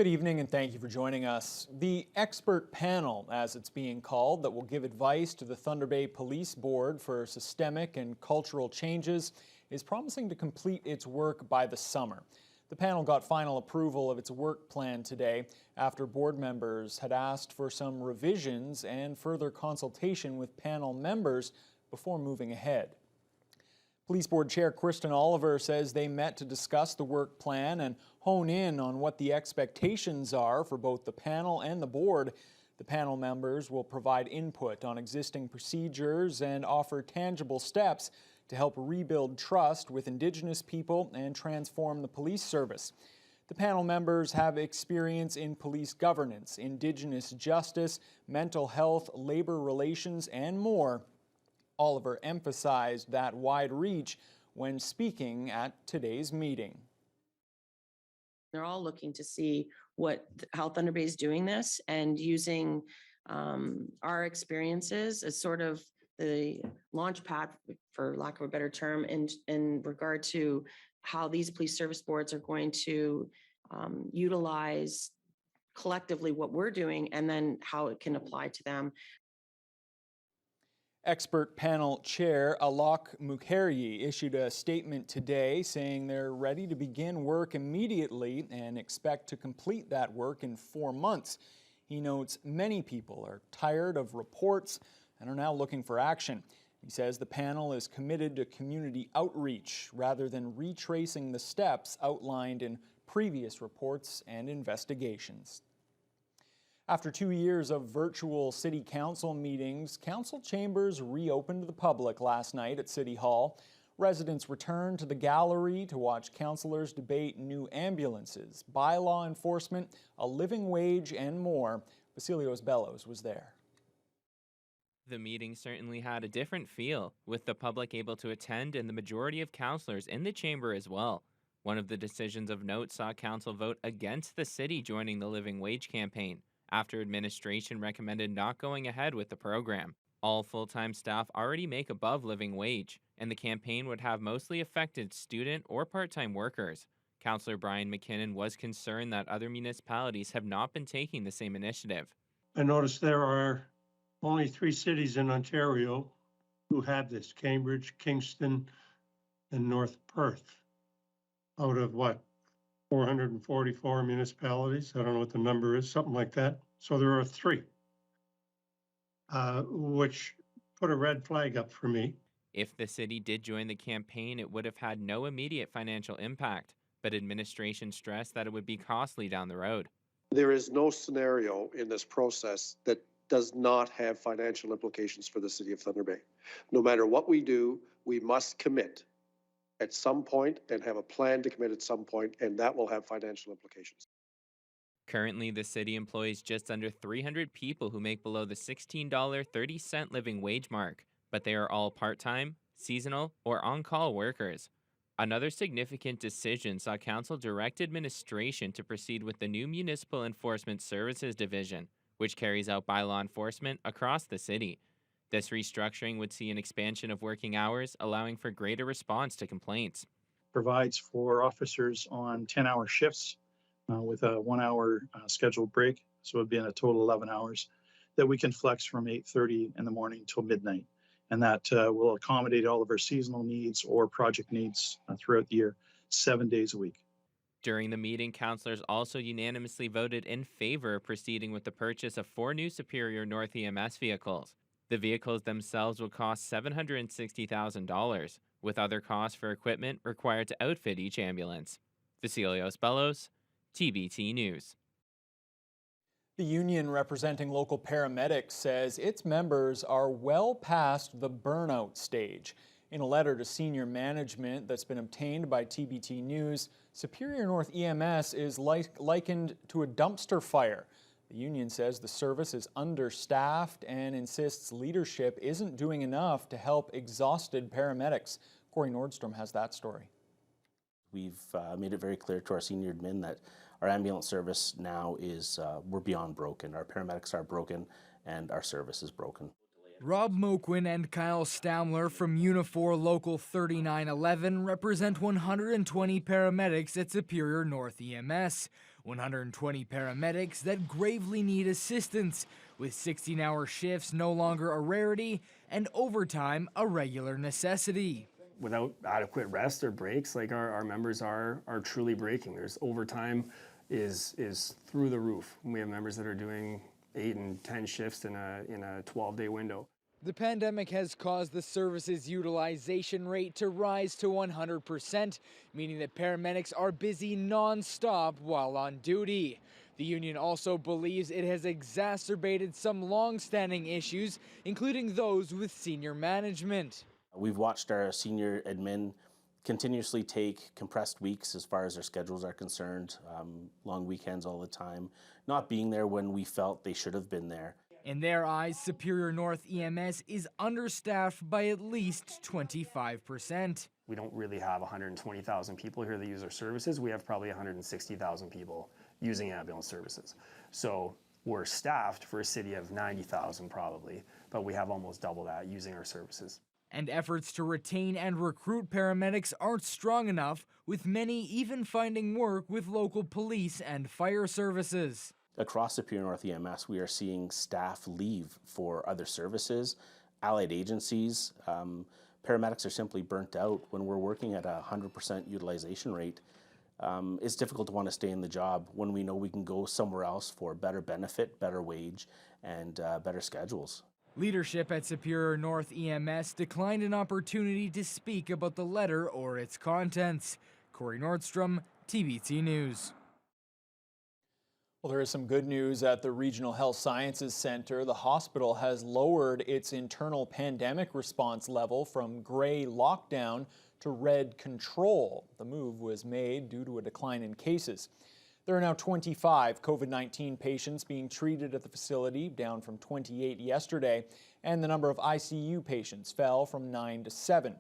Good evening and thank you for joining us. The expert panel, as it's being called, that will give advice to the Thunder Bay Police Board for systemic and cultural changes is promising to complete its work by the summer. The panel got final approval of its work plan today after board members had asked for some revisions and further consultation with panel members before moving ahead. Police Board Chair Kristen Oliver says they met to discuss the work plan and hone in on what the expectations are for both the panel and the board. The panel members will provide input on existing procedures and offer tangible steps to help rebuild trust with Indigenous people and transform the police service. The panel members have experience in police governance, Indigenous justice, mental health, labor relations, and more. Oliver emphasized that wide reach when speaking at today's meeting. They're all looking to see how Thunder Bay is doing this and using our experiences as sort of the launch pad, for lack of a better term, in regard to how these police service boards are going to utilize collectively what we're doing and then how it can apply to them. Expert panel chair Alok Mukherjee issued a statement today saying they're ready to begin work immediately and expect to complete that work in 4 months. He notes many people are tired of reports and are now looking for action. He says the panel is committed to community outreach rather than retracing the steps outlined in previous reports and investigations. After 2 years of virtual city council meetings, council chambers reopened to the public last night at City Hall. Residents returned to the gallery to watch councillors debate new ambulances, bylaw enforcement, a living wage, and more. Vasilios Bellows was there. The meeting certainly had a different feel, with the public able to attend and the majority of councillors in the chamber as well. One of the decisions of note saw council vote against the city joining the living wage campaign, after administration recommended not going ahead with the program. All full-time staff already make above living wage, and the campaign would have mostly affected student or part-time workers. Councillor Brian McKinnon was concerned that other municipalities have not been taking the same initiative. I noticed there are only 3 cities in Ontario who have this: Cambridge, Kingston, and North Perth. Out of what? 444 municipalities. I don't know what the number is, something like that. So there are 3, which put a red flag up for me. If the city did join the campaign, it would have had no immediate financial impact, but administration stressed that it would be costly down the road. There is no scenario in this process that does not have financial implications for the city of Thunder Bay. No matter what we do, we must commit at some point and have a plan to commit at some point, and that will have financial implications. Currently, the city employs just under 300 people who make below the $16.30 living wage mark, but they are all part-time, seasonal, or on-call workers. Another significant decision saw council direct administration to proceed with the new Municipal Enforcement Services Division, which carries out bylaw enforcement across the city. This restructuring would see an expansion of working hours, allowing for greater response to complaints. Provides for officers on 10-hour shifts with a 1-hour scheduled break. So it would be in a total 11 hours that we can flex from 8:30 in the morning till midnight. And that will accommodate all of our seasonal needs or project needs throughout the year, 7 days a week. During the meeting, councillors also unanimously voted in favor of proceeding with the purchase of 4 new Superior North EMS vehicles. The vehicles themselves will cost $760,000, with other costs for equipment required to outfit each ambulance. Vasilios Bellows, TBT News. The union representing local paramedics says its members are well past the burnout stage. In a letter to senior management that's been obtained by TBT News, Superior North EMS is likened to a dumpster fire. The union says the service is understaffed and insists leadership isn't doing enough to help exhausted paramedics. Corey Nordstrom has that story. We've made it very clear to our senior admin that our ambulance service now is, we're beyond broken. Our paramedics are broken and our service is broken. Rob Moquin and Kyle Stamler from Unifor Local 3911 represent 120 paramedics at Superior North EMS. 120 paramedics that gravely need assistance, with 16-hour shifts no longer a rarity and overtime a regular necessity. Without adequate rest or breaks, like our members are truly breaking. There's overtime is through the roof. We have members that are doing 8 and 10 shifts in a 12-day window. The pandemic has caused the service's utilization rate to rise to 100%, meaning that paramedics are busy non-stop while on duty. The union also believes it has exacerbated some long-standing issues, including those with senior management. We've watched our senior admin continuously take compressed weeks as far as their schedules are concerned, long weekends all the time, not being there when we felt they should have been there. In their eyes, Superior North EMS is understaffed by at least 25%. We don't really have 120,000 people here that use our services. We have probably 160,000 people using ambulance services. So we're staffed for a city of 90,000 probably, but we have almost double that using our services. And efforts to retain and recruit paramedics aren't strong enough, with many even finding work with local police and fire services. Across Superior North EMS, we are seeing staff leave for other services, allied agencies. Paramedics are simply burnt out. When we're working at a 100% utilization rate, it's difficult to want to stay in the job when we know we can go somewhere else for better benefit, better wage, and better schedules. Leadership at Superior North EMS declined an opportunity to speak about the letter or its contents. Corey Nordstrom, TBT News. Well, there is some good news at the Regional Health Sciences Center. The hospital has lowered its internal pandemic response level from gray lockdown to red control. The move was made due to a decline in cases. There are now 25 COVID-19 patients being treated at the facility, down from 28 yesterday, and the number of ICU patients fell from 9 to 7.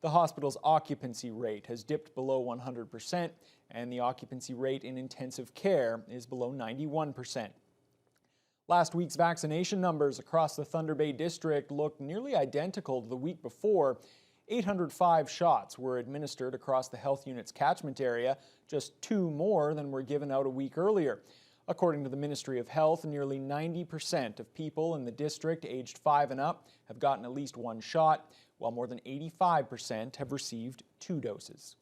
The hospital's occupancy rate has dipped below 100%, and the occupancy rate in intensive care is below 91%. Last week's vaccination numbers across the Thunder Bay District looked nearly identical to the week before. 805 shots were administered across the health unit's catchment area, just 2 more than were given out a week earlier. According to the Ministry of Health, nearly 90% of people in the district aged 5 and up have gotten at least 1 shot, while more than 85% have received 2 doses.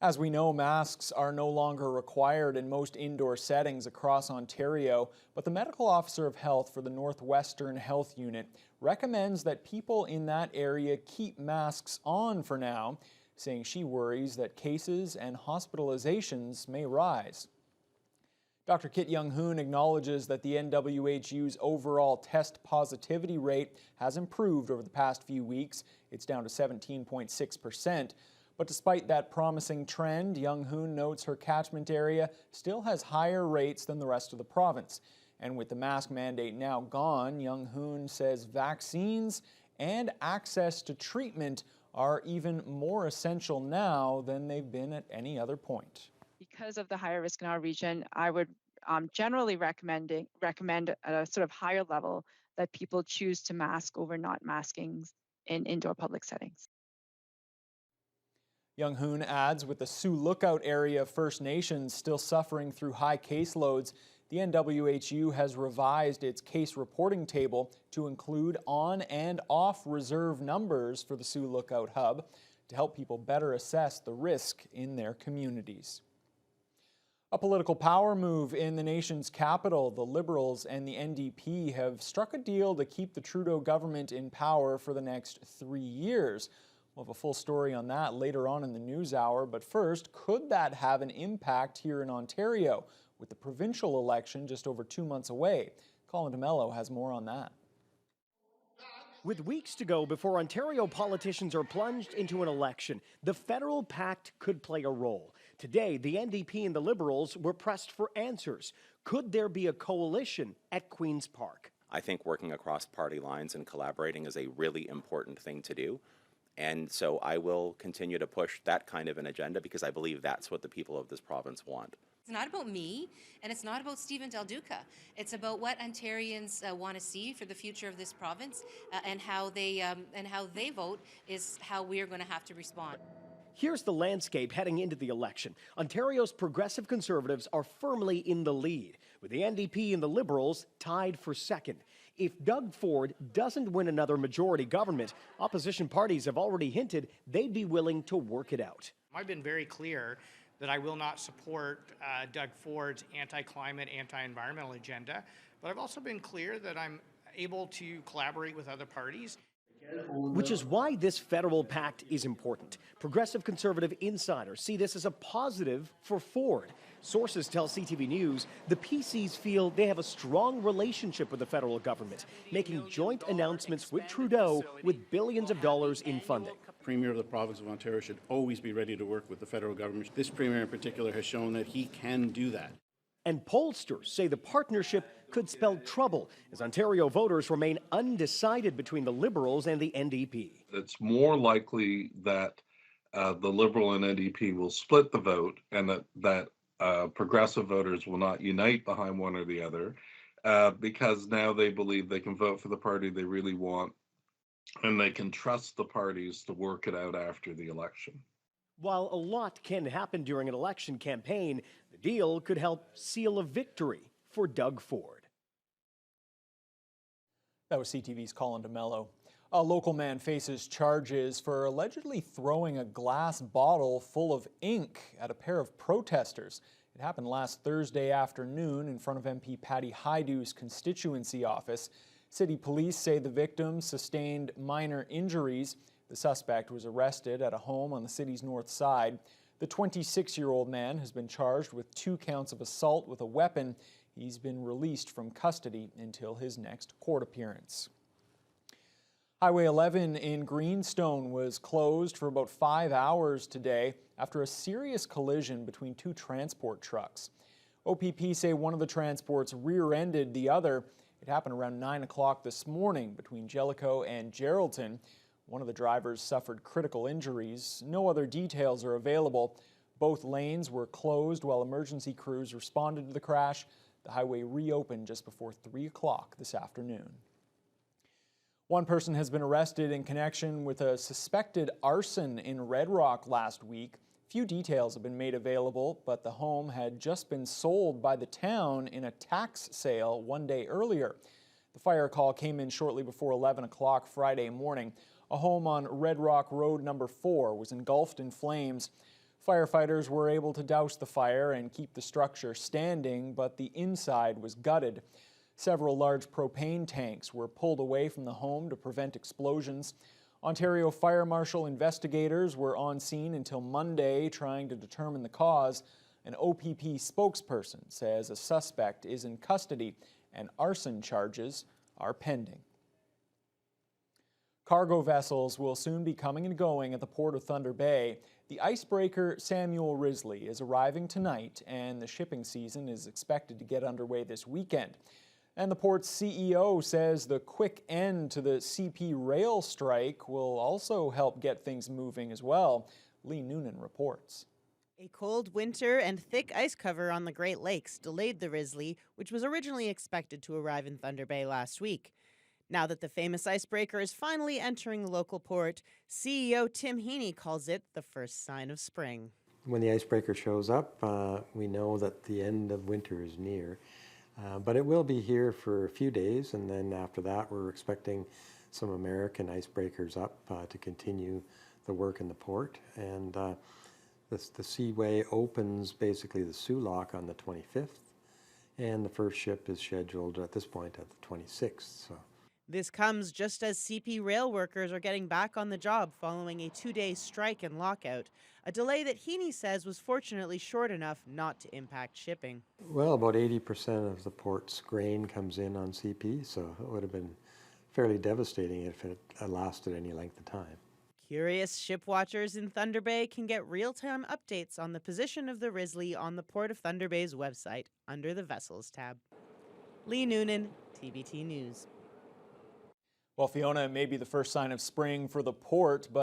As we know, masks are no longer required in most indoor settings across Ontario, but the medical officer of health for the Northwestern Health Unit recommends that people in that area keep masks on for now, saying she worries that cases and hospitalizations may rise. Dr. Kit Young-Hoon acknowledges that the NWHU's overall test positivity rate has improved over the past few weeks. It's down to 17.6%. But despite that promising trend, Young-Hoon notes her catchment area still has higher rates than the rest of the province. And with the mask mandate now gone, Young-Hoon says vaccines and access to treatment are even more essential now than they've been at any other point. Because of the higher risk in our region, I would generally recommend at a sort of higher level that people choose to mask over not masking in indoor public settings. Young-Hoon adds, with the Sioux Lookout area of First Nations still suffering through high caseloads, the NWHU has revised its case reporting table to include on and off reserve numbers for the Sioux Lookout hub to help people better assess the risk in their communities. A political power move in the nation's capital. The Liberals and the NDP have struck a deal to keep the Trudeau government in power for the next 3 years. We'll have a full story on that later on in the news hour, but first, could that have an impact here in Ontario with the provincial election just over 2 months away? Colin DeMello has more on that. With weeks to go before Ontario politicians are plunged into an election, the federal pact could play a role. Today, the NDP and the Liberals were pressed for answers. Could there be a coalition at Queen's Park? I think working across party lines and collaborating is a really important thing to do. And so I will continue to push that kind of an agenda because I believe that's what the people of this province want. It's not about me, and it's not about Stephen Del Duca. It's about what Ontarians want to see for the future of this province, and how they vote is how we are going to have to respond. Here's the landscape heading into the election. Ontario's progressive Conservatives are firmly in the lead, with the NDP and the Liberals tied for second. If Doug Ford doesn't win another majority government, opposition parties have already hinted they'd be willing to work it out. I've been very clear that I will not support Doug Ford's anti-climate, anti-environmental agenda, but I've also been clear that I'm able to collaborate with other parties. Which is why this federal pact is important. Progressive Conservative insiders see this as a positive for Ford. Sources tell CTV News the PCs feel they have a strong relationship with the federal government, making joint announcements with Trudeau with billions of dollars in funding. Premier of the province of Ontario should always be ready to work with the federal government. This Premier in particular has shown that he can do that. And pollsters say the partnership could spell trouble as Ontario voters remain undecided between the Liberals and the NDP. It's more likely that the Liberal and NDP will split the vote, and that progressive voters will not unite behind one or the other, because now they believe they can vote for the party they really want, and they can trust the parties to work it out after the election. While a lot can happen during an election campaign, the deal could help seal a victory for Doug Ford. That was CTV's Colin DeMello. A local man faces charges for allegedly throwing a glass bottle full of ink at a pair of protesters. It happened last Thursday afternoon in front of MP Patty Haidu's constituency office. City police say the victim sustained minor injuries. The suspect was arrested at a home on the city's north side. The 26-year-old man has been charged with 2 counts of assault with a weapon. He's been released from custody until his next court appearance. Highway 11 in Greenstone was closed for about 5 hours today after a serious collision between 2 transport trucks. OPP say one of the transports rear-ended the other. It happened around 9 o'clock this morning between Jellicoe and Geraldton. One of the drivers suffered critical injuries. No other details are available. Both lanes were closed while emergency crews responded to the crash. The highway reopened just before 3 o'clock this afternoon. One person has been arrested in connection with a suspected arson in Red Rock last week. Few details have been made available, but the home had just been sold by the town in a tax sale one day earlier. The fire call came in shortly before 11 o'clock Friday morning. A home on Red Rock Road number 4 was engulfed in flames. Firefighters were able to douse the fire and keep the structure standing, but the inside was gutted. Several large propane tanks were pulled away from the home to prevent explosions. Ontario Fire Marshal investigators were on scene until Monday trying to determine the cause. An OPP spokesperson says a suspect is in custody and arson charges are pending. Cargo vessels will soon be coming and going at the Port of Thunder Bay. The icebreaker Samuel Risley is arriving tonight, and the shipping season is expected to get underway this weekend. And the port's CEO says the quick end to the CP rail strike will also help get things moving as well. Lee Noonan reports. A cold winter and thick ice cover on the Great Lakes delayed the Risley, which was originally expected to arrive in Thunder Bay last week. Now that the famous icebreaker is finally entering the local port, CEO Tim Heaney calls it the first sign of spring. When the icebreaker shows up, we know that the end of winter is near. But it will be here for a few days, and then after that we're expecting some American icebreakers up to continue the work in the port. And the seaway opens basically the Soo Lock on the 25th, and the first ship is scheduled at this point at the 26th. So. This comes just as CP rail workers are getting back on the job following a 2-day strike and lockout, a delay that Heaney says was fortunately short enough not to impact shipping. Well, about 80% of the port's grain comes in on CP, so it would have been fairly devastating if it lasted any length of time. Curious ship watchers in Thunder Bay can get real-time updates on the position of the Risley on the Port of Thunder Bay's website under the Vessels tab. Lee Noonan, TBT News. Well, Fiona, may be the first sign of spring for the port, but